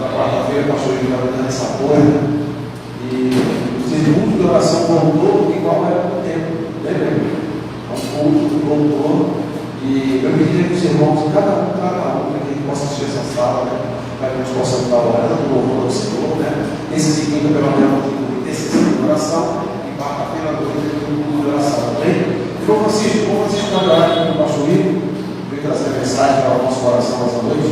na quarta-feira, o pastor estava dando esse apoio, e os minutos de oração voltou igual era no tempo, lembra? O culto voltou, e eu pedi que os irmãos, cada um, para que a gente possa assistir essa sala, né? Para que nós possamos estar orando, louvando ao Senhor, né? Esse seguinte, pela manhã, esse de oração, e quarta-feira, à noite, tem de oração, tá bem? Irmão Francisco, vai orar aqui com o pastor Ivo, vem trazer a mensagem para o nosso coração essa noite.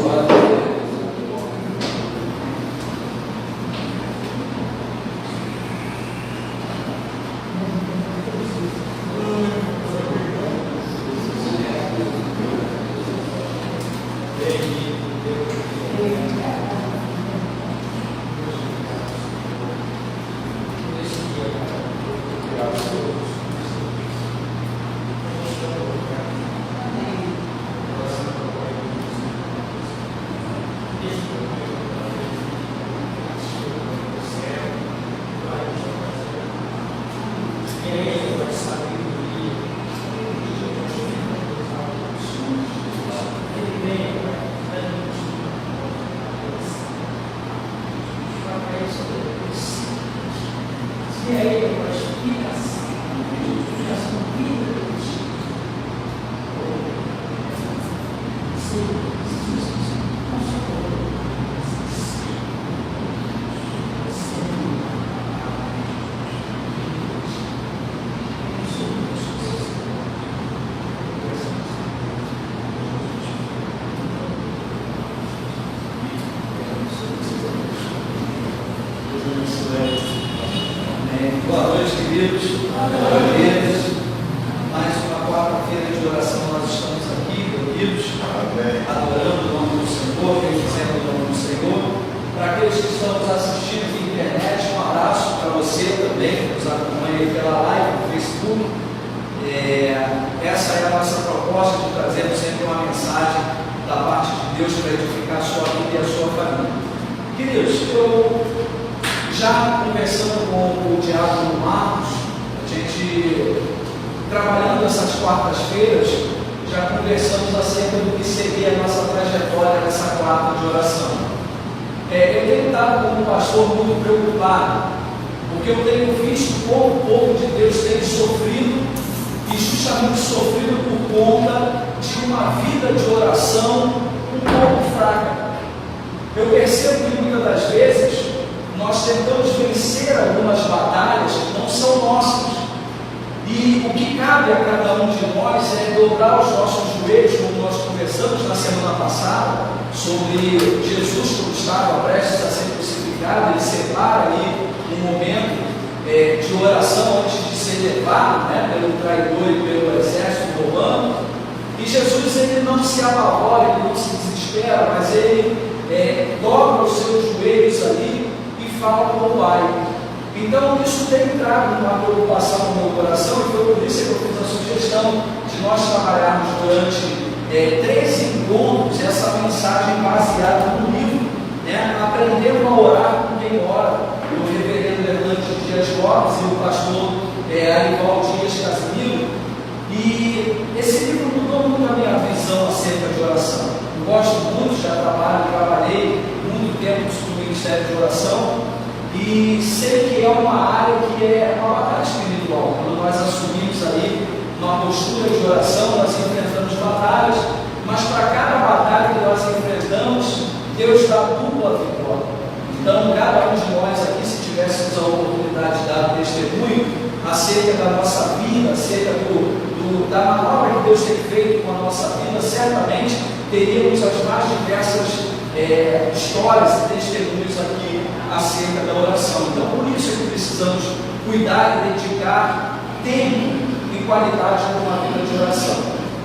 Histórias e testemunhos aqui acerca da oração. Então, por isso é que precisamos cuidar e dedicar tempo e qualidade para uma vida de oração.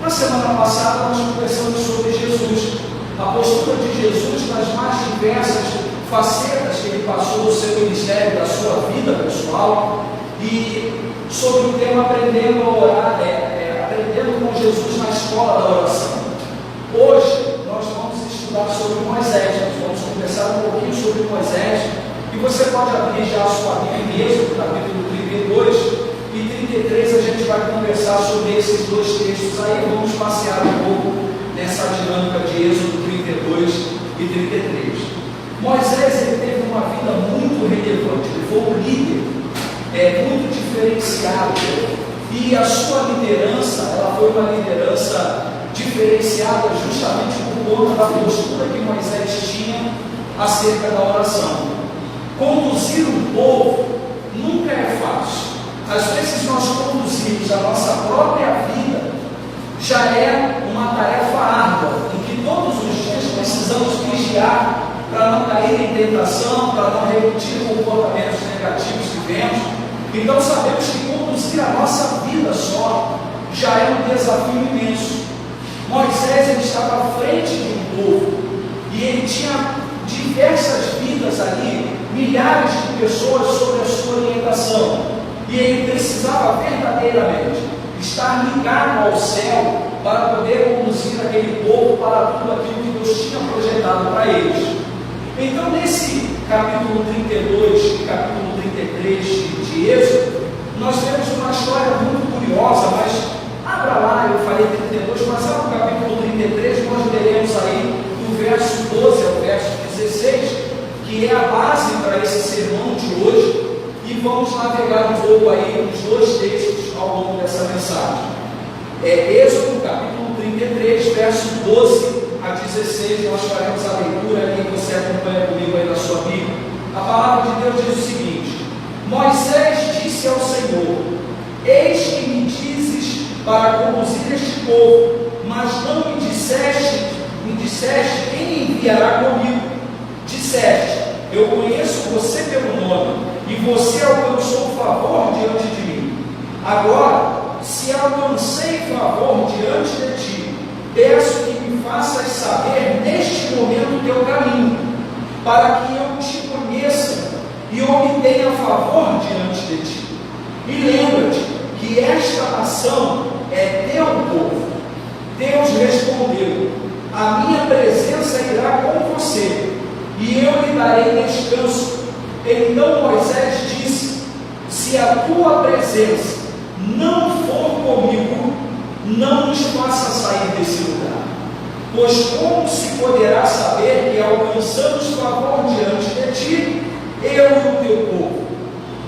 Na semana passada, nós conversamos sobre Jesus, a postura de Jesus nas mais diversas facetas que ele passou no seu ministério, da sua vida pessoal, e sobre o tema aprendendo a orar, aprendendo com Jesus na escola da oração. Hoje nós vamos estudar sobre Moisés, nós vamos conversar um pouquinho sobre Moisés, e você pode abrir já a sua Bíblia mesmo, capítulo 32 e 33, a gente vai conversar sobre esses dois textos aí, vamos passear um pouco nessa dinâmica de Êxodo 32 e 33. Moisés muito diferenciado, e a sua liderança, ela foi uma liderança diferenciada justamente por conta da postura que Moisés tinha acerca da oração. Conduzir um povo nunca é fácil. Às vezes nós conduzimos a nossa própria vida, já é uma tarefa árdua, em que todos os dias precisamos vigiar para não cair em tentação, para não repetir comportamentos negativos que vemos. Então sabemos que conduzir a nossa vida só já é um desafio imenso. Moisés, ele estava à frente de um povo, e ele tinha diversas vidas ali, milhares de pessoas sob a sua orientação, e ele precisava verdadeiramente estar ligado ao céu para poder conduzir aquele povo para tudo aquilo que Deus tinha projetado para eles. Então, nesse capítulo 32 e capítulo 33 de Êxodo, nós temos uma história muito curiosa, mas abra lá, eu falei 32, mas lá no capítulo 33 nós leremos aí do verso 12 ao verso 16, que é a base para esse sermão de hoje, e vamos navegar um pouco aí nos dois textos ao longo dessa mensagem. Êxodo capítulo 33, verso 12 a 16, nós faremos a leitura aqui, você acompanha comigo aí na sua Bíblia. A palavra de Deus diz o seguinte: Moisés disse ao Senhor: eis que me dizes para conduzir este povo, mas não me disseste quem enviará comigo. Disseste: eu conheço você pelo nome, e você alcançou favor diante de mim. Agora, se alcancei favor diante de ti, peço que me faças saber neste momento o teu caminho, para que eu te conheça e obtenha favor diante de ti. E lembra-te que esta nação é teu povo. Deus respondeu: a minha presença irá com você, e eu lhe darei descanso. Então Moisés disse: se a tua presença não for comigo, não nos faça sair desse lugar, pois como se poderá saber que alcançamos favor diante de ti, eu e o teu povo?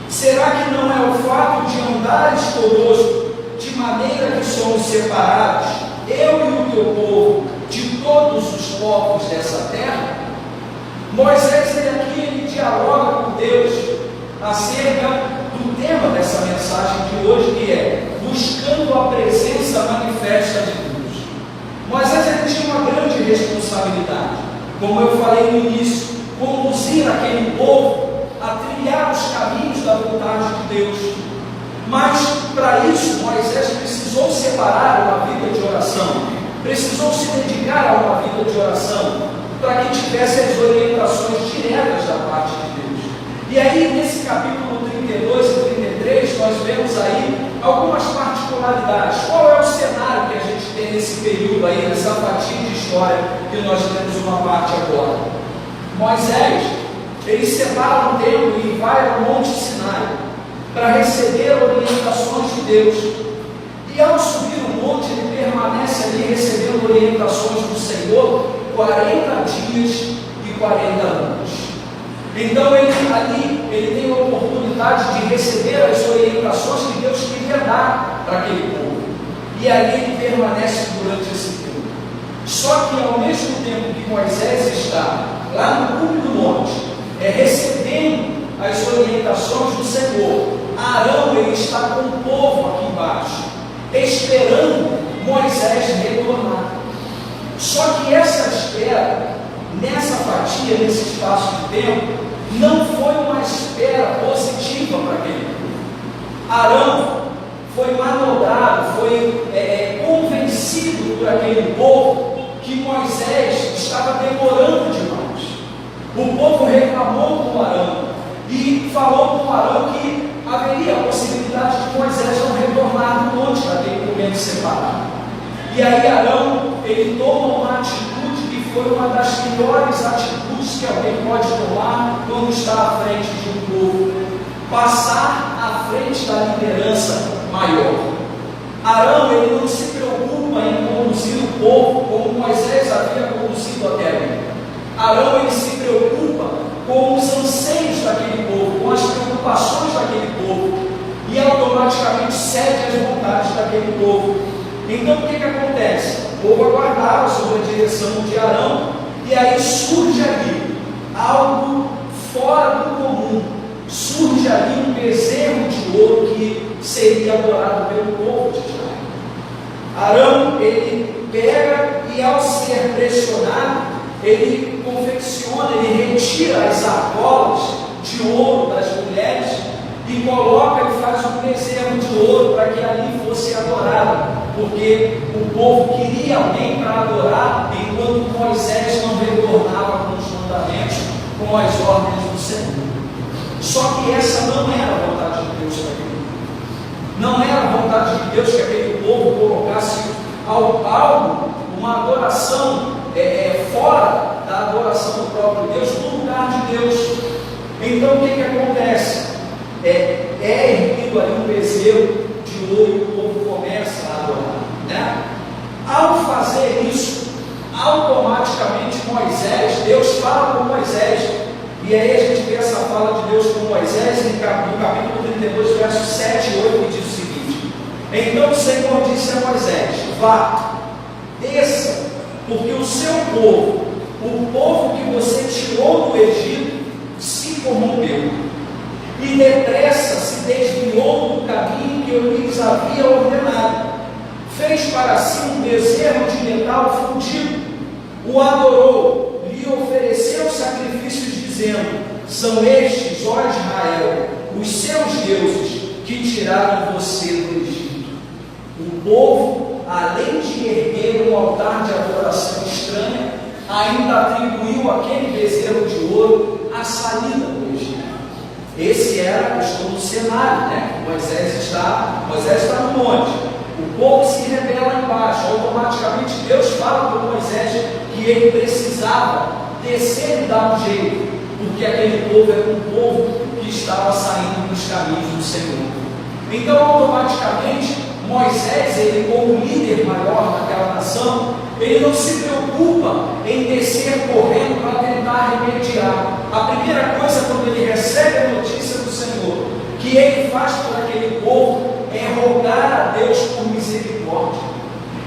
Será que não é o fato de andares conosco de maneira que somos separados, eu e o teu povo, de todos os povos dessa terra? Moisés, ele dialoga com Deus acerca do tema dessa mensagem de hoje, que é buscando a presença manifesta de Deus. Moisés, ele tinha uma grande responsabilidade, como eu falei no início, conduzir aquele povo a trilhar os caminhos da vontade de Deus. Mas para isso Moisés precisou separar uma vida de oração, precisou se dedicar a uma vida de oração, para que tivesse as orientações diretas da parte de Deus. E aí, nesse capítulo 32 e 33, nós vemos aí algumas particularidades. Qual é o cenário que a gente tem nesse período aí, nessa fatia de história que nós temos uma parte agora? Moisés, ele separa um tempo e vai ao Monte Sinai para receber orientações de Deus. E ao subir o monte, ele permanece ali recebendo orientações do Senhor 40 dias e 40 anos. Então ele tem a oportunidade de receber as orientações que Deus queria dar para aquele povo. E ali ele permanece durante esse tempo. Só que ao mesmo tempo que Moisés está lá no cume do monte, recebendo as orientações do Senhor, Arão, ele está com o povo aqui embaixo, esperando Moisés retornar. Só que essa espera, nessa fatia, nesse espaço de tempo, não foi uma espera positiva para aquele povo. Arão foi manobrado, foi convencido por aquele povo que Moisés estava demorando demais. O povo reclamou com Arão e falou com Arão que haveria a possibilidade de Moisés não retornar do monte daquele momento separado. E aí Arão, ele toma uma atitude que foi uma das melhores atitudes que alguém pode tomar quando está à frente de um povo: passar à frente da liderança maior. Arão, ele não se preocupa em conduzir o povo como Moisés havia conduzido até ali. Arão, ele se preocupa com os anseios daquele povo, com as preocupações daquele povo. adorado pelo povo de Israel. Arão, ele pega e, ao ser pressionado, ele confecciona, ele retira as argolas de ouro das mulheres e coloca e faz um bezerro de ouro para que ali fosse adorado, porque o povo queria alguém para adorar enquanto Moisés não retornava com os mandamentos, com as ordens do Senhor. Só que essa não era a vontade de Deus para aquele povo. Não era a vontade de Deus que aquele povo colocasse algo, uma adoração fora da adoração do próprio Deus, no lugar de Deus. Então o que acontece? É erguido ali um bezerro de ouro e o povo começa a adorar, né? Ao fazer isso, automaticamente Deus fala com Moisés, e aí a gente vê essa fala de Deus com Moisés no capítulo 32, versos 7 e 8, que diz o seguinte: então o Senhor disse a Moisés: vá, desça, porque o seu povo, o povo que você tirou do Egito, se corrompeu e depressa se desviou do caminho que eu lhes havia ordenado. Fez para si um bezerro de metal fundido, o adorou, lhe ofereceu sacrifícios, dizendo: são estes, ó Israel, os seus deuses que tiraram você do Egito. O povo, além de erguer um altar de adoração estranha, ainda atribuiu aquele bezerro de ouro à saída do Egito. Esse era o cenário, né? Moisés está no monte, o povo se rebela embaixo, automaticamente Deus fala para Moisés que ele precisava descer e dar um jeito, porque aquele povo era um povo que estava saindo dos caminhos do Senhor. Então, automaticamente, Moisés, ele como líder maior daquela nação, ele não se preocupa em descer correndo para tentar remediar. A primeira coisa, quando ele recebe a notícia do Senhor, que ele faz por aquele povo, é rogar a Deus por misericórdia.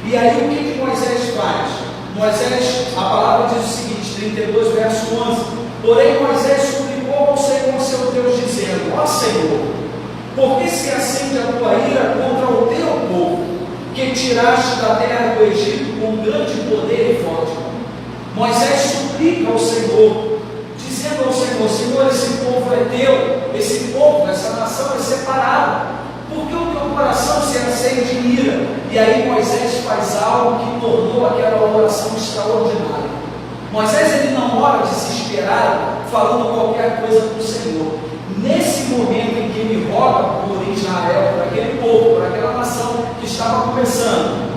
E aí o que Moisés faz? Moisés, a palavra diz o seguinte, 32, verso 11: porém Moisés suplicou ao Senhor seu Deus, dizendo: ó Senhor, por que se acende a tua ira contra o teu povo, que tiraste da terra do Egito com grande poder e forte mão? Moisés suplica ao Senhor, dizendo ao Senhor: Senhor, esse povo é teu, esse povo, essa nação é separada, por que o teu coração se acende em ira? E aí Moisés faz algo que tornou aquela oração extraordinária. Moisés, ele não ora desesperado, falando qualquer coisa para o Senhor. Nesse momento em que ele roga por Israel, por aquele povo, por aquela nação que estava começando,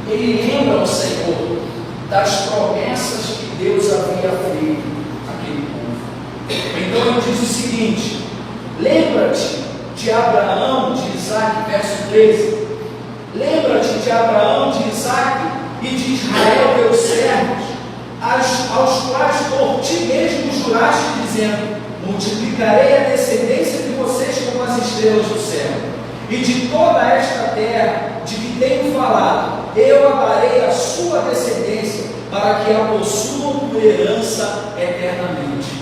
ele lembra ao Senhor das promessas que Deus havia feito àquele povo. Então ele diz o seguinte: lembra-te de Abraão, de Isaac, verso 13. Lembra-te de Abraão, de Isaac e de Israel, teus servos, aos quais por ti mesmo juraste, dizendo: multiplicarei a descendência de vocês como as estrelas do céu, e de toda esta terra de que tenho falado, eu a darei a sua descendência, para que a possuam por herança eternamente.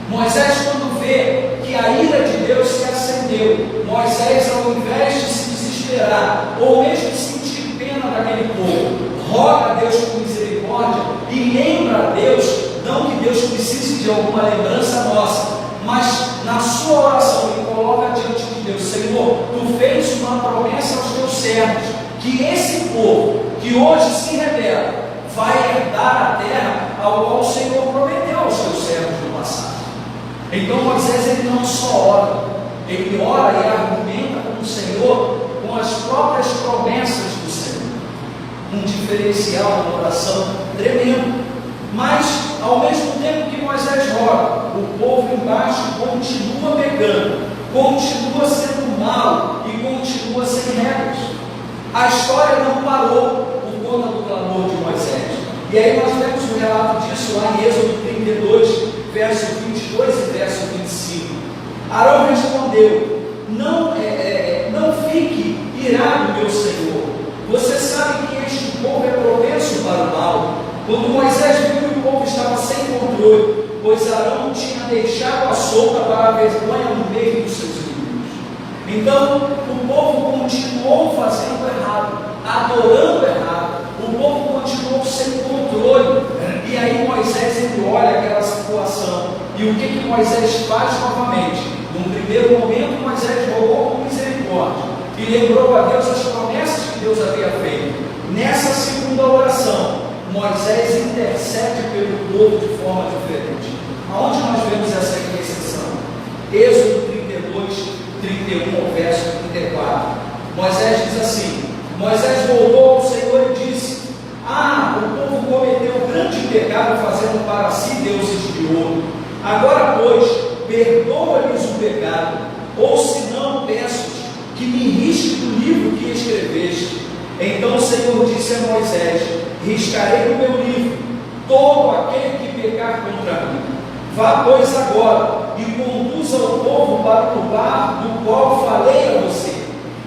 Moisés, quando vê que a ira de Deus se acendeu, Moisés, ao invés de se desesperar, ou mesmo sentir pena daquele povo, roga a Deus por misericórdia e lembra a Deus, não que Deus precise de alguma lembrança nossa, mas na sua oração ele coloca diante de Deus: Senhor, tu fez uma promessa aos teus servos, que esse povo, que hoje se rebela, vai herdar a terra ao qual o Senhor prometeu aos teus servos no passado. Então Moisés, ele não só ora, ele ora e argumenta com o Senhor, com as próprias promessas do Senhor. Um diferencial na oração tremendo. Mas, ao mesmo tempo que Moisés roga, o povo embaixo continua pecando, continua sendo mau e continua sem regras. A história não parou por conta do clamor de Moisés. E aí nós temos um relato disso lá em Êxodo 32, verso 22 e verso 25. Arão respondeu: não fique irado, meu Senhor. Você sabe que este povo é propenso para o mal. Quando Moisés viu que o povo estava sem controle, pois Arão tinha deixado a solta para a vergonha no meio dos seus inimigos. Então, o povo continuou fazendo errado, adorando errado, o povo continuou sem controle. E aí Moisés, ele olha aquela situação, e o que Moisés faz novamente? Num primeiro momento, Moisés rogou com misericórdia e lembrou a Deus as promessas que Deus havia feito. Nessa segunda oração, Moisés intercede pelo povo de forma diferente. Aonde nós vemos essa intercessão? Êxodo 32, 31 ao verso 34. Moisés diz assim: Moisés voltou ao Senhor e disse: o povo cometeu grande pecado fazendo para si deuses de ouro. Agora, pois, perdoa-lhes o pecado, ou se não, peço-te que me risque do livro que escreveste. Então o Senhor disse a Moisés: riscarei no meu livro todo aquele que pecar contra mim. Vá, pois, agora e conduza o povo para o lugar do qual falei a você.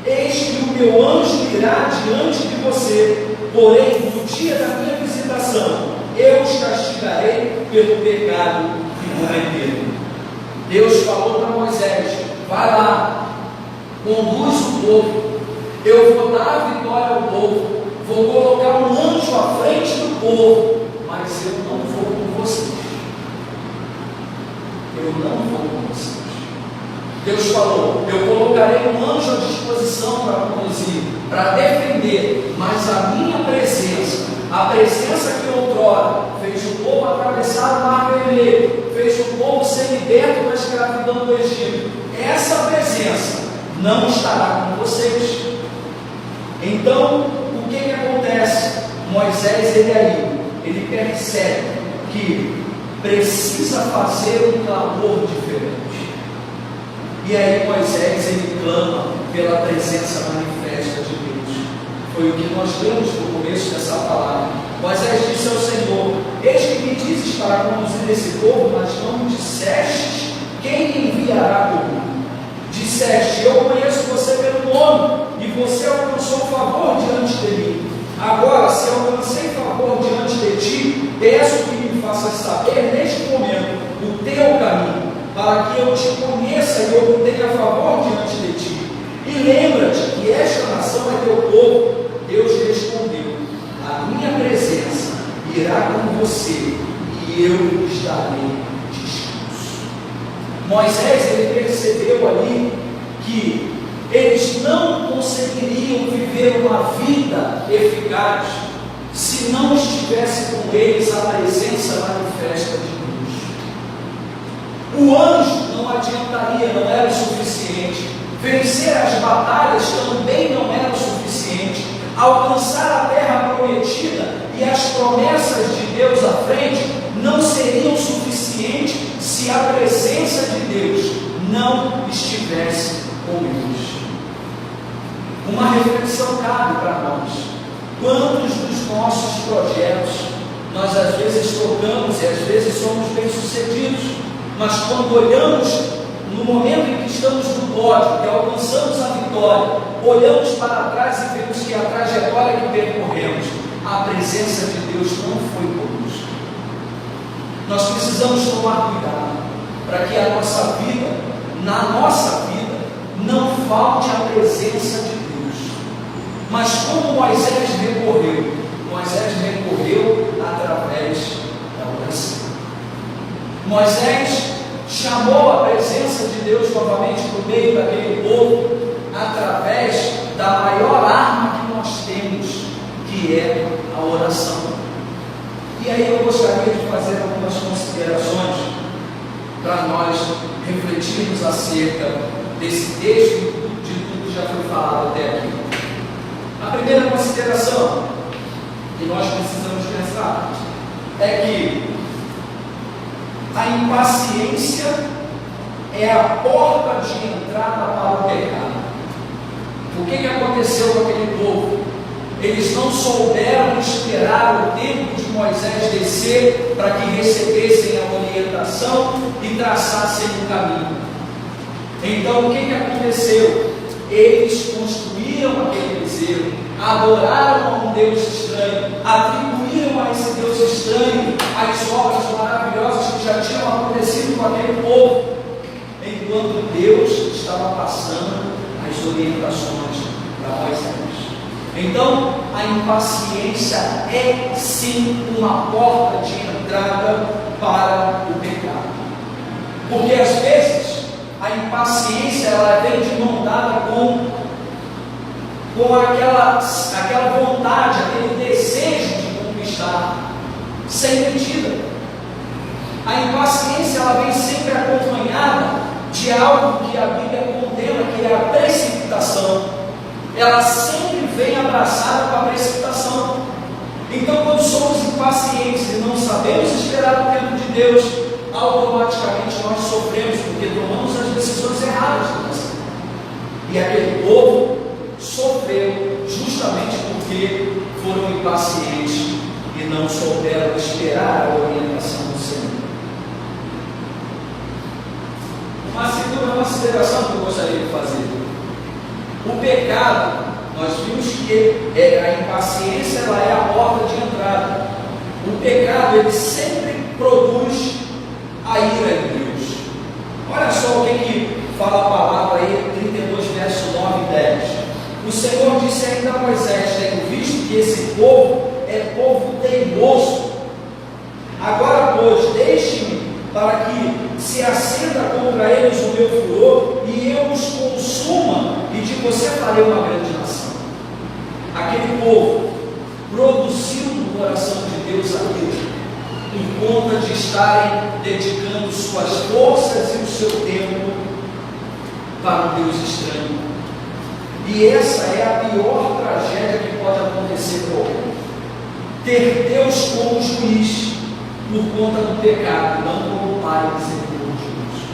Eis que o meu anjo irá diante de você, porém, no dia da minha visitação, eu os castigarei pelo pecado que cometeram. Deus falou para Moisés: vai lá, conduz o povo, eu vou dar a vitória ao povo, vou colocar um anjo à frente do povo, mas eu não vou com vocês. Eu não vou com vocês. Deus falou: eu colocarei um anjo à disposição para conduzir, para defender, mas a minha presença, a presença que outrora fez o povo atravessar o Mar Vermelho, fez o povo ser liberto da escravidão do Egito, essa presença não estará com vocês. Então, o que acontece? Moisés, ele percebe que precisa fazer um clamor diferente. E aí Moisés, ele clama pela presença manifesta de Deus. Foi o que nós lemos no começo dessa palavra. Moisés disse ao Senhor: eis que me dizes para conduzir esse povo, mas não me disseste quem me enviará comigo. Disseste: eu conheço você pelo nome, e você alcançou favor diante de mim. Agora, se alcancei favor diante de ti, peço que me faças saber neste momento o teu caminho, para que eu te conheça e obtenha favor diante de ti. E lembra-te que esta nação é teu povo. Deus respondeu: a minha presença irá com você, e eu lhes darei descanso. Moisés, ele percebeu ali que eles não conseguiriam viver uma vida eficaz se não estivesse com eles a presença manifesta de Deus. O anjo não adiantaria, não era o suficiente. Vencer as batalhas também não era o suficiente. Alcançar a terra prometida e as promessas de Deus à frente não seriam suficientes se a presença de Deus não estivesse com eles. Uma reflexão cabe para nós: quantos dos nossos projetos nós às vezes tocamos e às vezes somos bem-sucedidos, mas quando olhamos no momento em que estamos no pódio, que alcançamos a vitória, olhamos para trás e vemos que a trajetória que percorremos, a presença de Deus não foi conosco. Nós precisamos tomar cuidado para que a nossa vida, na nossa vida, não falte a presença de Deus. Mas como Moisés recorreu? Moisés recorreu através da oração. Moisés chamou a presença de Deus novamente no meio daquele povo através da maior arma que nós temos, que é a oração. E aí eu gostaria de fazer algumas considerações para nós refletirmos acerca desse texto, de tudo que já foi falado até aqui. A primeira consideração que nós precisamos pensar é que a impaciência é a porta de entrada para o pecado. O que aconteceu com aquele povo? Eles não souberam esperar o tempo de Moisés descer para que recebessem a orientação e traçassem o caminho. Então o que aconteceu? Eles construíram aquele bezerro, adoraram a um Deus estranho, atribuíram a esse Deus estranho as obras maravilhosas que já tinham acontecido com aquele povo, enquanto Deus estava passando as orientações para Moisés. Então, a impaciência é sim uma porta de entrada para o pecado. Porque às vezes a impaciência ela vem de mão dada com aquela vontade, aquele desejo de conquistar, sem medida. A impaciência ela vem sempre acompanhada de algo que a Bíblia condena, que é a precipitação. Ela sempre vem abraçada com a precipitação. Então, quando somos impacientes e não sabemos esperar o tempo de Deus, automaticamente nós sofremos, porque tomamos as decisões erradas da nossa vida. E aquele povo sofreu justamente porque foram impacientes e não souberam esperar a orientação do Senhor. Uma segunda consideração que eu gostaria de fazer: o pecado, nós vimos que a impaciência ela é a porta de entrada. O pecado ele sempre produz a ira de Deus. Olha só o que fala a palavra aí, 32 versos 9 e 10. O Senhor disse ainda a Moisés: tenho visto que esse povo é povo teimoso. Agora, pois, deixe-me para que se acenda contra eles o meu furor e eu os consuma, e de você farei uma grande nação. Aquele povo produziu no coração de Deus a ira, em conta de estarem dedicando suas forças e o seu tempo para um Deus estranho. E essa é a pior tragédia que pode acontecer para alguém: ter Deus como juiz por conta do pecado, não como pai misericordioso.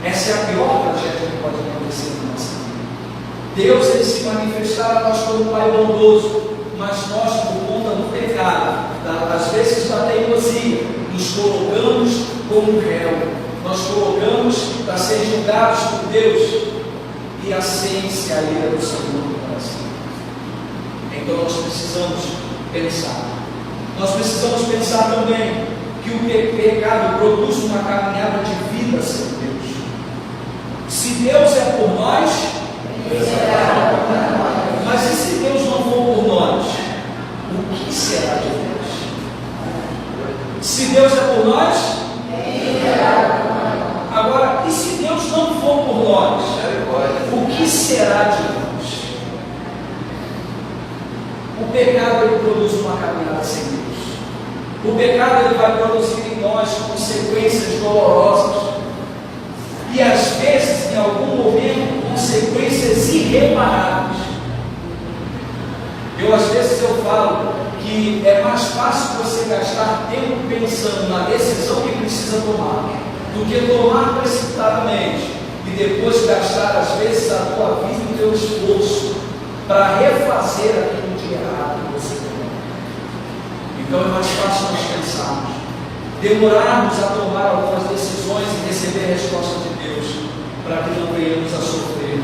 Essa é a pior tragédia que pode acontecer na nossa vida. Deus ele se manifestará a nós como Pai bondoso, mas nós, por conta do pecado, às vezes da teimosia, nos colocamos como réu, nós colocamos para ser julgados por Deus, e acende-se a ira do Senhor no coração. Então nós precisamos pensar. Nós precisamos pensar também que o pecado produz uma caminhada de vida sem Deus. Se Deus é por nós, mas e se Deus não for por nós, o que será de Deus? Se Deus é por nós, agora, e se Deus não for por nós, o que será de nós? O pecado ele produz uma caminhada sem Deus. O pecado ele vai produzir em nós consequências dolorosas e às vezes, em algum momento, consequências irreparáveis. Às vezes eu falo que é mais fácil você gastar tempo pensando na decisão que precisa tomar do que tomar precipitadamente e depois gastar às vezes a tua vida e o teu esforço para refazer aquilo de errado que você tomou. Então é mais fácil nós pensarmos, demorarmos a tomar algumas decisões e receber a resposta de Deus, para que não venhamos a sofrer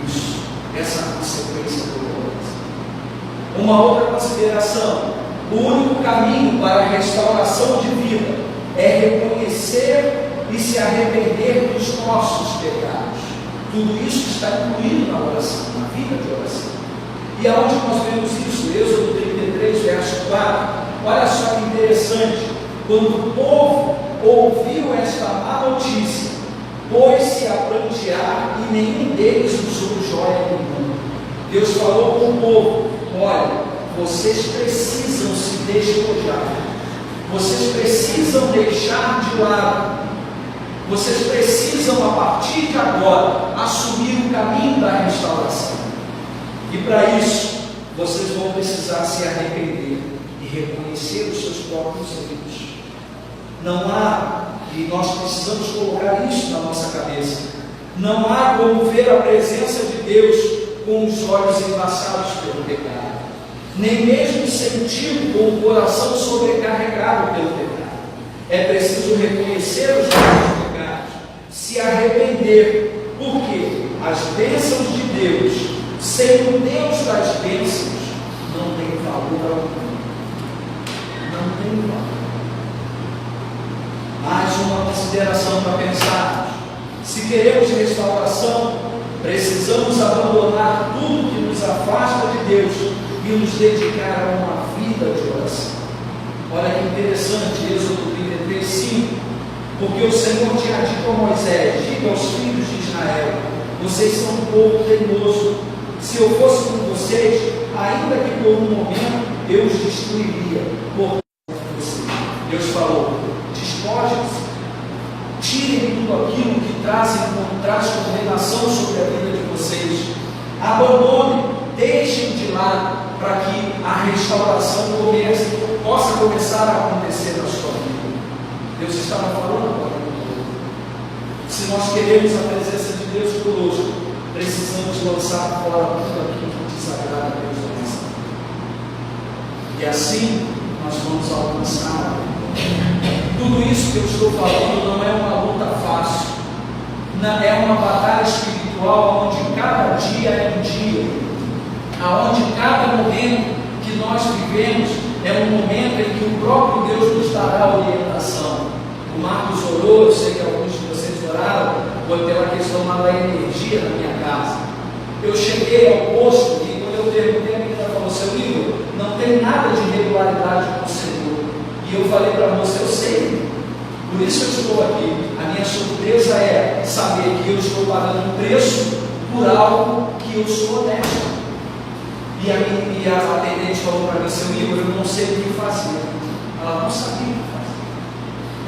isso, essa consequência dolorosa. Uma outra consideração: o único caminho para a restauração de vida é reconhecer e se arrepender dos nossos pecados. Tudo isso está incluído na oração, na vida de oração. E aonde nós vemos isso? Êxodo 33, verso 4. Olha só que interessante: quando o povo ouviu esta má notícia, pôs-se a prantear e nenhum deles usou joia nenhuma. Deus falou com o povo: olha, vocês precisam se despojar, vocês precisam deixar de lado, vocês precisam a partir de agora assumir o caminho da restauração. E para isso, vocês vão precisar se arrepender e reconhecer os seus próprios erros. Não há, e nós precisamos colocar isso na nossa cabeça, não há como ver a presença de Deus com os olhos embaçados pelo pecado, nem mesmo sentir com o coração sobrecarregado pelo pecado. É preciso reconhecer os nossos pecados, se arrepender, porque as bênçãos de Deus, sem o Deus das bênçãos, não tem valor algum. Não tem valor. Mais uma consideração para pensar: se queremos restauração, Precisamos abandonar tudo que nos afasta de Deus e nos dedicar a uma vida de oração. Olha que interessante, Êxodo 33:5. Porque o Senhor tinha dito a Moisés: diga aos filhos de Israel, vocês são um povo teimoso. Se eu fosse com vocês, ainda que por um momento, eu os destruiria por vocês. Deus falou: despojem-se, tirem tudo aquilo que traz condenação sobre a vida de vocês, abandonem, deixem de lado, para que a restauração possa começar a acontecer na sua vida. Deus estava falando para o povo. Se nós queremos a presença de Deus conosco, precisamos lançar fora tudo aquilo que desagrada a Deus na nossa vida. E assim nós vamos alcançar. Tudo isso que eu estou falando não é uma luta fácil, é uma batalha espiritual onde cada dia é um dia, onde cada momento que nós vivemos é um momento em que o próprio Deus nos dará orientação. O Marcos orou, eu sei que alguns de vocês oraram, pela questão da energia na minha casa. Eu cheguei ao posto e quando eu perguntei, a menina falou: seu Igor, não tem nada de irregularidade com o Senhor. E eu falei para a moça: eu sei, por isso eu estou aqui. A minha surpresa é saber que eu estou pagando um preço por algo que eu sou honesto. E a atendente falou para mim: seu Igor, eu não sei o que fazer. Ela não sabia o que fazer.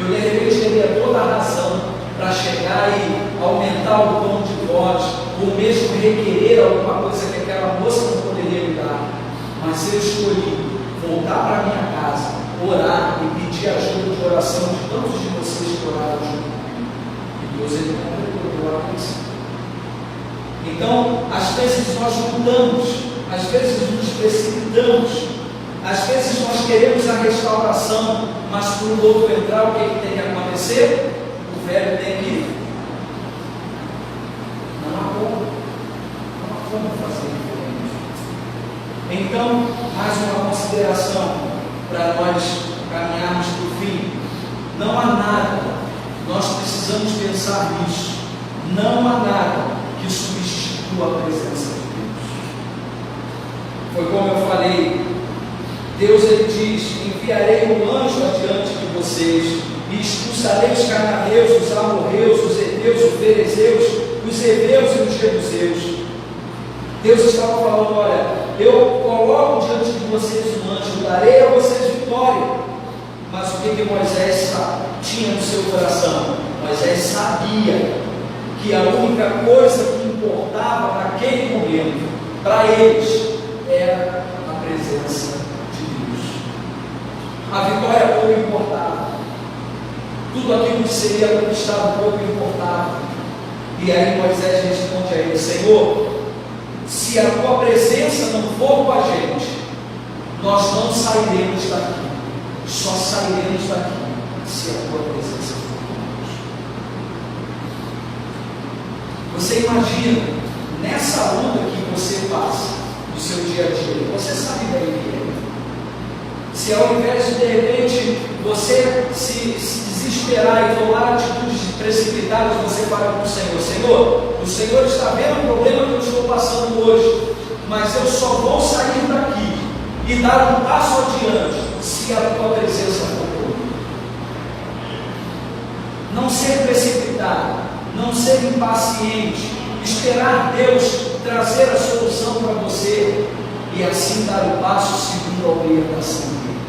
Eu de repente teria toda a razão para chegar e aumentar o tom de voz, ou mesmo requerer alguma coisa que aquela moça não poderia me dar. Mas eu escolhi voltar para minha casa, orar e pedir ajuda de oração de tantos de vocês que oraram junto comigo. E Deus, Ele completou a missão. Então, às vezes nós lutamos, às vezes nos precipitamos, às vezes nós queremos a restauração, mas para o novo entrar, o que tem que acontecer? O velho tem que ir. Não há como fazer diferente. Então, mais uma consideração para nós caminharmos para o fim. Não há nada, nós precisamos pensar nisso, não há nada que substitua a presença de Deus. Foi como eu falei, Deus, Ele diz: enviarei um anjo adiante de vocês, e expulsarei os cananeus, os amorreus, os heteus, os ferezeus, os heveus e os jebuseus. Deus estava falando: olha, eu coloco diante de vocês um anjo, darei a vocês vitória. Mas o que Moisés tinha no seu coração? Moisés sabia que a única coisa que importava naquele momento para eles era a presença de Deus. A vitória pouco importava, tudo aquilo que seria conquistado pouco importava. E aí Moisés responde a ele: Senhor, se a tua presença não for com a gente, nós não sairemos daqui. Só sairemos daqui se a tua presença for conosco. Você imagina, nessa luta que você passa no seu dia a dia, você sabe bem o que é. Se ao invés de repente você se desesperar e tomar atitudes precipitadas, você fala com o Senhor: Senhor, o Senhor está vendo o problema que eu estou passando hoje, mas eu só vou sair daqui e dar um passo adiante se a tua presença for comigo. Não ser precipitado, não ser impaciente, esperar Deus trazer a solução para você e assim dar o passo segundo a orientação dele.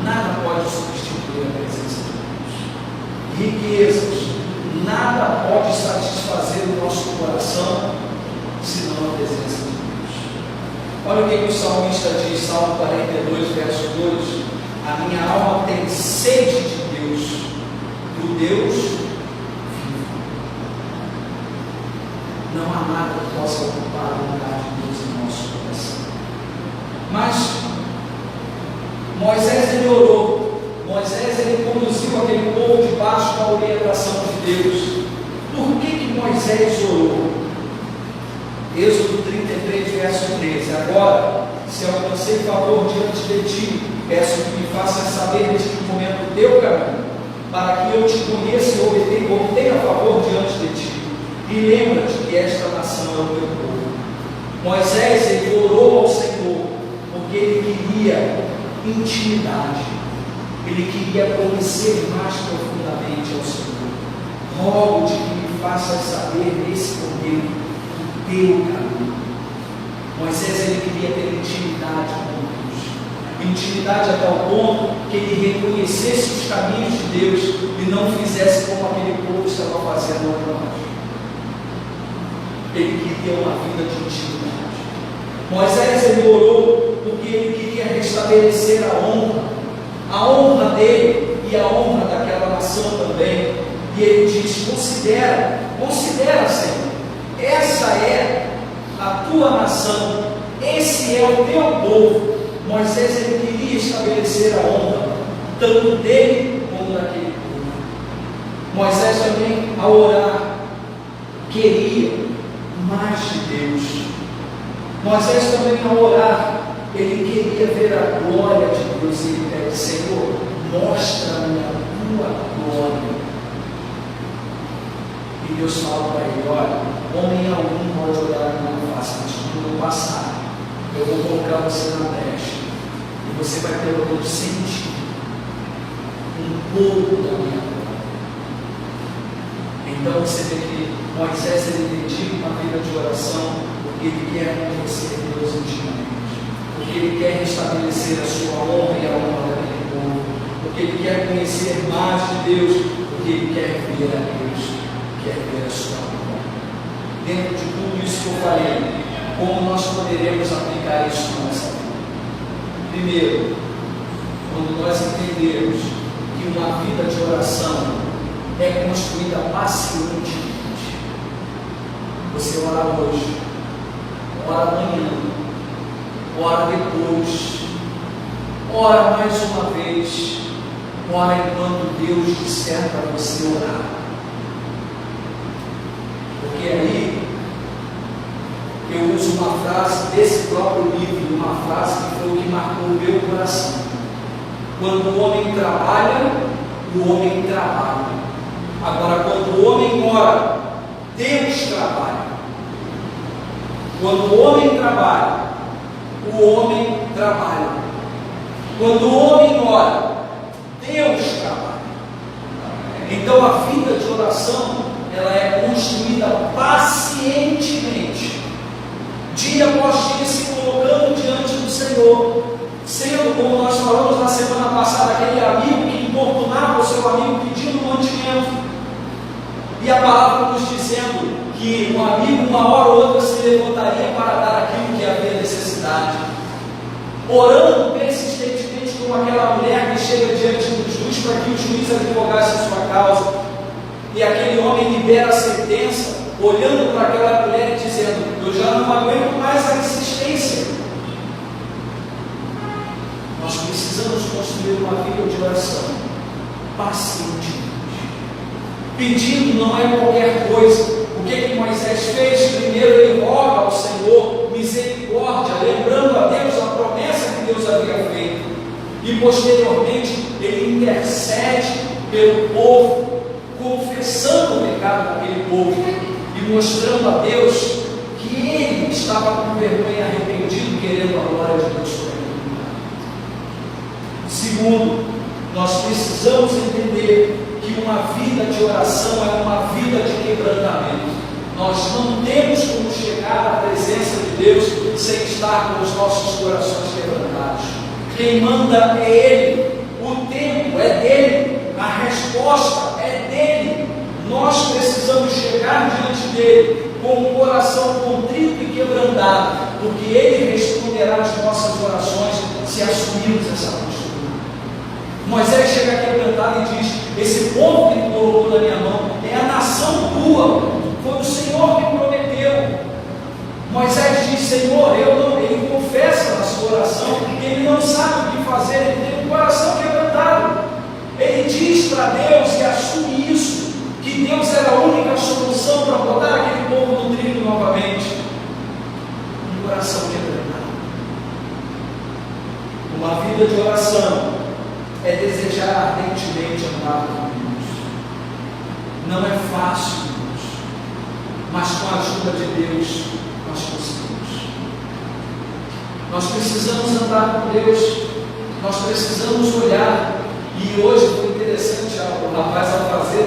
Nada pode substituir a presença de Deus. Riquezas, nada pode satisfazer o nosso coração senão a presença de Deus. Olha o que o salmista diz, Salmo 42, verso 2: a minha alma tem sede de Deus, do Deus vivo. Não há nada que possa ocupar o lugar de Deus em nosso coração. Mas Moisés, ele orou, Moisés, ele conduziu aquele povo debaixo da orientação de Deus. Por que Moisés orou? Êxodo 33, verso 13: agora, se alcancei favor diante de ti, peço que me faças saber neste momento o teu caminho, para que eu te conheça e obtenha favor diante de ti. e lembra-te que esta nação é o teu povo. Moisés, ele orou ao Senhor, porque ele queria intimidade, ele queria conhecer mais profundamente ao Senhor. Rogo-te que me faças saber nesse momento o teu caminho. Moisés, ele queria ter intimidade com Deus, intimidade a tal ponto que ele reconhecesse os caminhos de Deus e não fizesse como aquele povo estava fazendo lá atrás. Ele queria uma vida de intimidade. Moisés, ele orou porque ele queria restabelecer a honra dele e a honra daquela nação também. E ele diz: considera, Senhor, essa é a tua nação, esse é o teu povo. Moisés, ele queria estabelecer a honra, tanto dele como daquele povo. Moisés também, ao orar, queria mais de Deus. Moisés também, ao orar, ele queria ver a glória de Deus. E ele pede: Senhor, mostra-me a tua glória. E Deus fala para ele: olha, homem algum pode orar na minha face, mas quando eu passar, eu vou colocar você na brecha, e você vai pelo menos sentir um pouco da minha glória. Então você vê que Moisés, ele dedica uma vida de oração, porque ele quer conhecer Deus intimamente, porque ele quer restabelecer a sua honra e a honra daquele povo, porque ele quer conhecer mais de Deus, porque ele quer ver a Deus, quer ver a sua honra. Dentro de tudo isso que eu falei, como nós poderemos aplicar isso na nossa vida? Primeiro, quando nós entendermos que uma vida de oração é construída pacientemente. Você ora hoje, ora amanhã, ora depois, ora mais uma vez, ora enquanto Deus disser para você orar. Porque aí eu uso uma frase desse próprio livro, uma frase que foi o que marcou o meu coração. Quando o homem trabalha, o homem trabalha. Agora, quando o homem ora, Deus trabalha. Quando o homem trabalha, o homem trabalha. Quando o homem ora, Deus trabalha. Então a vida de oração, ela é construída pacientemente, dia após dia, se colocando diante do Senhor, sendo, como nós falamos na semana passada, aquele amigo que importunava o seu amigo pedindo mantimento, e a palavra nos dizendo que um amigo, uma hora ou outra, se levantaria para dar aquilo que havia necessidade, orando persistentemente como aquela mulher que chega diante do juiz para que o juiz advogasse a sua causa, e aquele homem libera a sentença, olhando para aquela mulher e dizendo: eu já não aguento mais a insistência. Nós precisamos construir uma vida de oração pacientemente. Pedindo não é qualquer coisa. O que Moisés fez? Primeiro ele roga ao Senhor misericórdia, lembrando a Deus a promessa que Deus havia feito, e posteriormente ele intercede pelo povo, confessando o pecado daquele povo e mostrando a Deus que ele estava com vergonha, arrependido, querendo a glória de Deus sobre ele. Segundo, nós precisamos entender que uma vida de oração é uma vida de quebrantamento. Nós não temos como chegar à presença de Deus sem estar com os nossos corações quebrantados. Quem manda é Ele, o tempo é dele, a resposta é dele. Nós precisamos chegar diante dele com um coração contrito e quebrantado, porque Ele responderá às nossas orações se assumirmos essa postura. Moisés chega quebrantado e diz: esse povo que ele colocou na minha mão é a nação tua, foi o Senhor que prometeu. Moisés diz: Senhor, ele confessa na sua oração que ele não sabe o que fazer, ele tem um coração quebrantado. Ele diz para Deus e assume isso, que Deus era a única solução para botar aquele povo no trilho novamente. Um coração quebrantado. Uma vida de oração é desejar ardentemente andar com Deus. Não é fácil, Deus. mas com a ajuda de Deus nós conseguimos. Nós precisamos andar com Deus, nós precisamos olhar. E hoje foi interessante, o rapaz ao fazer,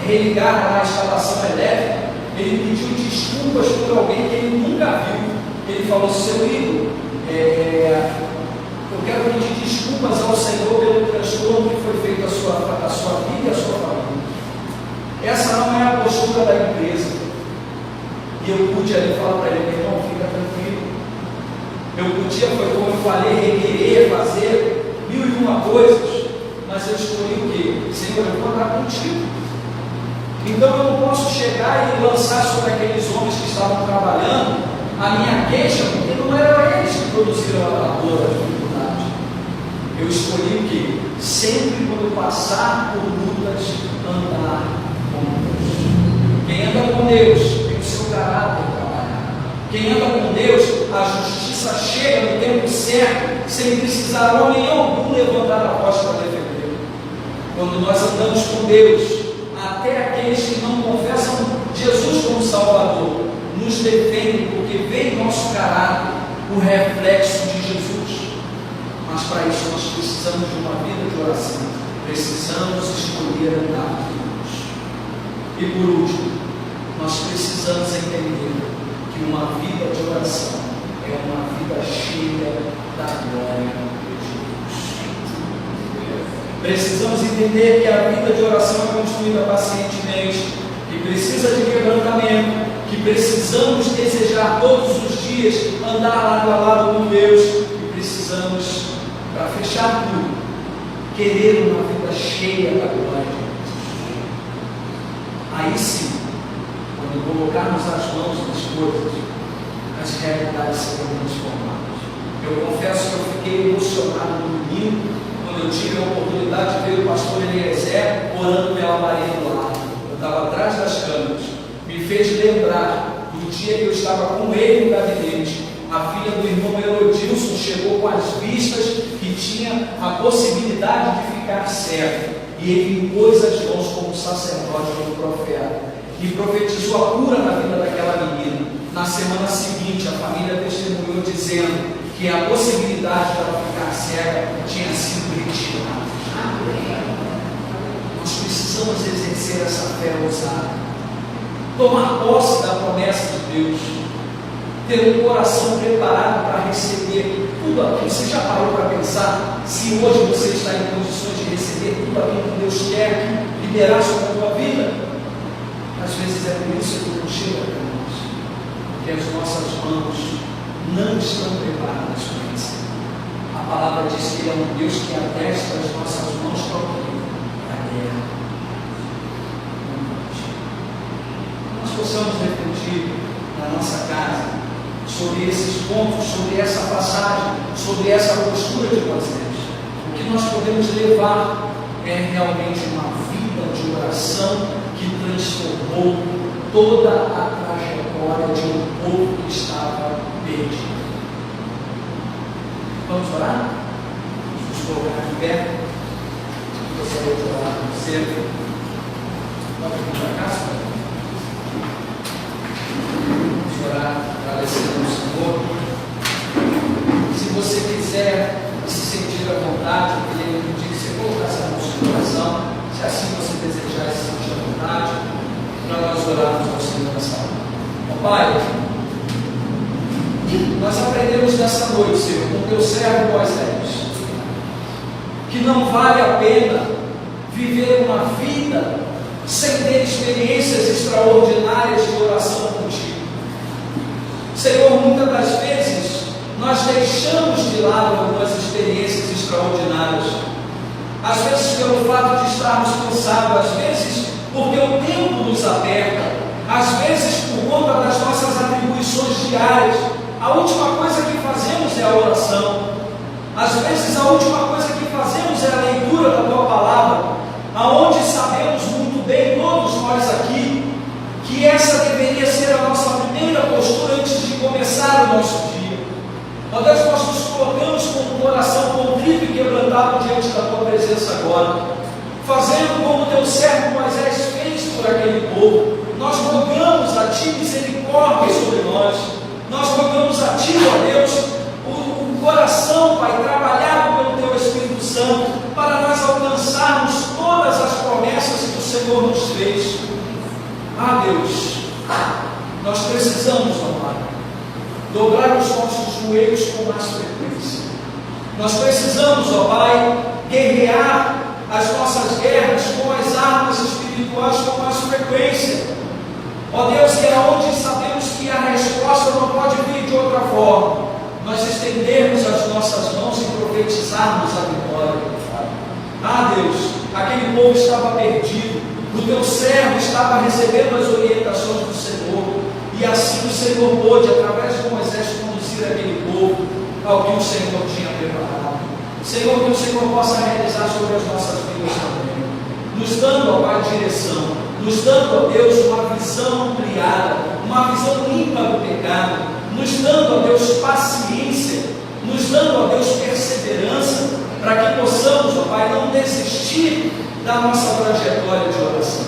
religar a instalação elétrica, ele pediu desculpas por alguém que ele nunca viu. Ele falou: seu Igor, eu quero pedir desculpas ao Senhor pelo transtorno que foi feito à sua vida e à sua família. Essa não é a postura da empresa. E eu pude ali falar para ele: meu irmão, fica tranquilo. Eu podia, foi como eu falei, requerer, fazer 1001 coisas, mas eu escolhi o quê? Senhor, eu vou andar contigo. Então eu não posso chegar e lançar sobre aqueles homens que estavam trabalhando a minha queixa, porque não eram eles que produziram a dor, a dificuldade. Eu escolhi o quê? Sempre quando passar por lutas, andar com Deus. Quem anda com Deus tem o seu caráter trabalhado. Quem anda com Deus, a justiça chega no tempo certo, sem precisar homem algum levantar a voz para defender. Quando nós andamos com Deus, até aqueles que não confessam Jesus como Salvador nos defendem, porque vê em nosso caráter o reflexo de Jesus. Mas para isso nós precisamos de uma vida de oração, precisamos escolher andar com Deus. E por último, nós precisamos entender que uma vida de oração é uma vida cheia da glória de Deus. Precisamos entender que a vida de oração é construída pacientemente, que precisa de quebrantamento, que precisamos desejar todos os dias andar lado a lado com Deus, e precisamos, para fechar tudo, querer uma vida cheia da glória de Deus. Aí sim, quando colocarmos as mãos nas coisas, as realidades serão transformadas. Eu confesso que eu fiquei emocionado no domingo, quando eu tive a oportunidade de ver o pastor Eliezer orando pela Maria do Lar. Eu estava atrás das câmeras. Me fez lembrar do dia que eu estava com ele no gabinete. A filha do irmão Elodilson chegou com as vistas que tinha a possibilidade de ficar cego. E ele impôs as mãos como sacerdote, como profeta. E profetizou a cura na vida daquela menina. Na semana seguinte, a família testemunhou dizendo que a possibilidade de ela ficar cega tinha sido retirada. Nós precisamos exercer essa fé ousada, tomar posse da promessa de Deus, ter um coração preparado para receber tudo aquilo. Você já parou para pensar se hoje você está em condições de receber tudo aquilo que Deus quer liberar sobre a tua vida? Às vezes é por isso que não chega para nós, porque as nossas mãos não estão preparadas para receber. A palavra diz que Ele é um Deus que adestra as nossas mãos para a guerra. Nós possamos refletir na nossa casa sobre esses pontos, sobre essa passagem, sobre essa postura de Moisés. O que nós podemos levar é realmente uma vida de oração que transformou toda a trajetória de um povo que estava perdido. Vamos orar? Vamos nos colocar de pé. Eu gostaria de orar com você. Pode vir para cá, Senhor. Vamos orar, agradecendo ao Senhor. Se você quiser se sentir à vontade, eu queria pedir que você colocasse a mão no seu coração, se assim você desejar se sentir à vontade, para nós orarmos ao Senhor nessa hora. Ó Pai, nós aprendemos nessa noite, Senhor, com o teu servo Moisés, que não vale a pena viver uma vida sem ter experiências extraordinárias de oração contigo. Senhor, muitas das vezes nós deixamos de lado algumas experiências extraordinárias, às vezes pelo fato de estarmos cansados, às vezes porque o tempo nos aperta, às vezes por conta das nossas atribuições diárias. A última coisa que fazemos é a oração. Às vezes a última coisa que fazemos é a leitura da tua palavra, aonde sabemos muito bem, todos nós aqui, que essa deveria ser a nossa primeira postura antes de começar o nosso dia. Ó Deus, nós nos colocamos com o coração contrito e quebrantado diante da tua presença agora, fazendo como teu servo Moisés fez por aquele povo. Nós rogamos a ti Pai, trabalhado pelo Teu Espírito Santo, para nós alcançarmos todas as promessas que o Senhor nos fez. Ah, Deus, nós precisamos, ó Pai, dobrar os nossos joelhos com mais frequência. Nós precisamos, ó Pai, guerrear as nossas guerras com as armas espirituais com mais frequência. Ó Deus, que é onde sabemos que a resposta não pode vir de outra forma, nós estendermos as nossas mãos e profetizarmos a vitória. Ah, Deus, aquele povo estava perdido, o Teu servo estava recebendo as orientações do Senhor, e assim o Senhor pôde, através de Moisés, conduzir aquele povo ao que o Senhor tinha preparado. Senhor, que o Senhor possa realizar sobre as nossas vidas também, nos dando, ó Pai, direção, nos dando, ó Deus, uma visão ampliada, uma visão limpa do pecado, nos dando, ó Deus, paciência, nos dando, ó Deus, perseverança, para que possamos, ó Pai, não desistir da nossa trajetória de oração,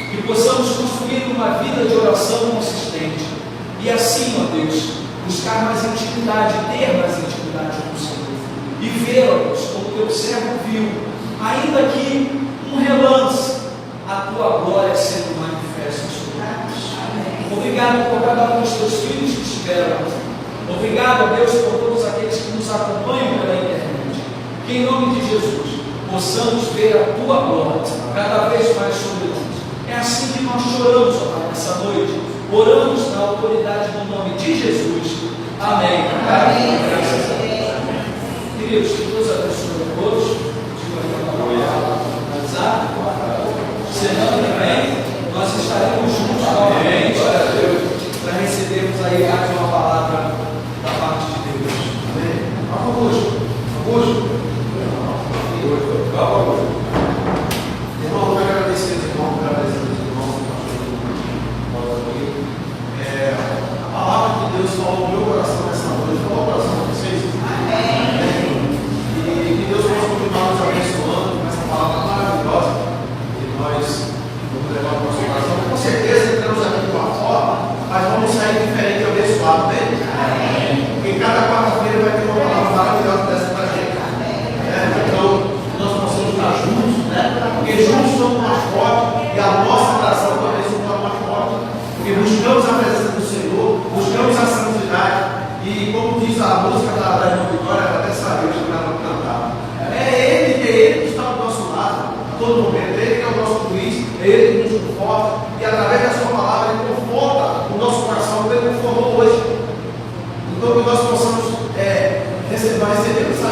que possamos construir uma vida de oração consistente, e assim, ó Deus, buscar mais intimidade, ter mais intimidade com o Senhor, e ver, ó Deus, como o Teu servo viu, ainda que um relance, a Tua glória sendo manifesta sobre nós. Obrigado por cada um dos Teus filhos que estiveram aqui. Obrigado, ó Deus, por todos aqueles que nos acompanham pela internet. Que em nome de Jesus possamos ver a Tua glória cada vez mais sobre nós. É assim que nós choramos, ó Pai, nessa noite. Oramos na autoridade do nome de Jesus. Amém. Amém. Graças a Deus. Queridos, que Deus abençoe a todos. Digo aqui a palavra finalizar. Semana que vem nós estaremos juntos novamente para recebermos aí mais uma palavra da parte de Deus. Amém. Augusto. Irmão, eu quero agradecer os irmãos, a palavra que Deus falou no meu coração nessa noite, falou o coração de vocês. Amém. E que Deus possa continuar nos abençoando com essa palavra maravilhosa que nós vamos levar para o nosso coração. Com certeza entramos aqui de uma forma, mas vamos sair diferente e abençoado, né? Amém. Porque cada quarta-feira vai ter uma palavra maravilhosa dessa para a gente. Então, nós possamos estar juntos, né? Porque juntos somos mais fortes e a nossa oração também se torna mais forte. Porque buscamos a presença do Senhor, buscamos a santidade e, como diz a música da irmã Vitória, até sabemos que ela cantar. É Ele que está do nosso lado a todo momento, é Ele que é o nosso juiz, é Ele que nos conforta e, através da Sua palavra, Ele conforta o nosso coração, como Ele confortou hoje. Então, que nós possamos receber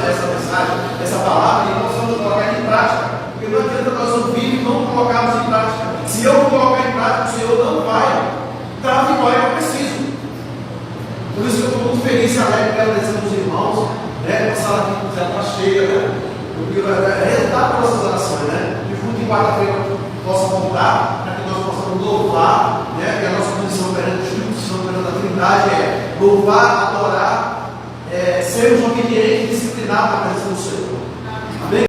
essa mensagem, essa palavra, e possamos colocar em prática, porque não adianta nós ouvir e não colocarmos em prática. Se eu colocar em prática, o Senhor não vai dar a vitória que eu preciso. Por isso que eu estou muito feliz e alegre pela presença dos irmãos, né? A sala aqui já está cheia, né? Porque é resultado das nossas orações, né? De fundo em quarta-feira possa voltar, para que nós possamos louvar, né? Que a nossa posição perante o Espírito Santo, perante a Trindade é louvar, adorar, sermos obedientes e disciplinados na presença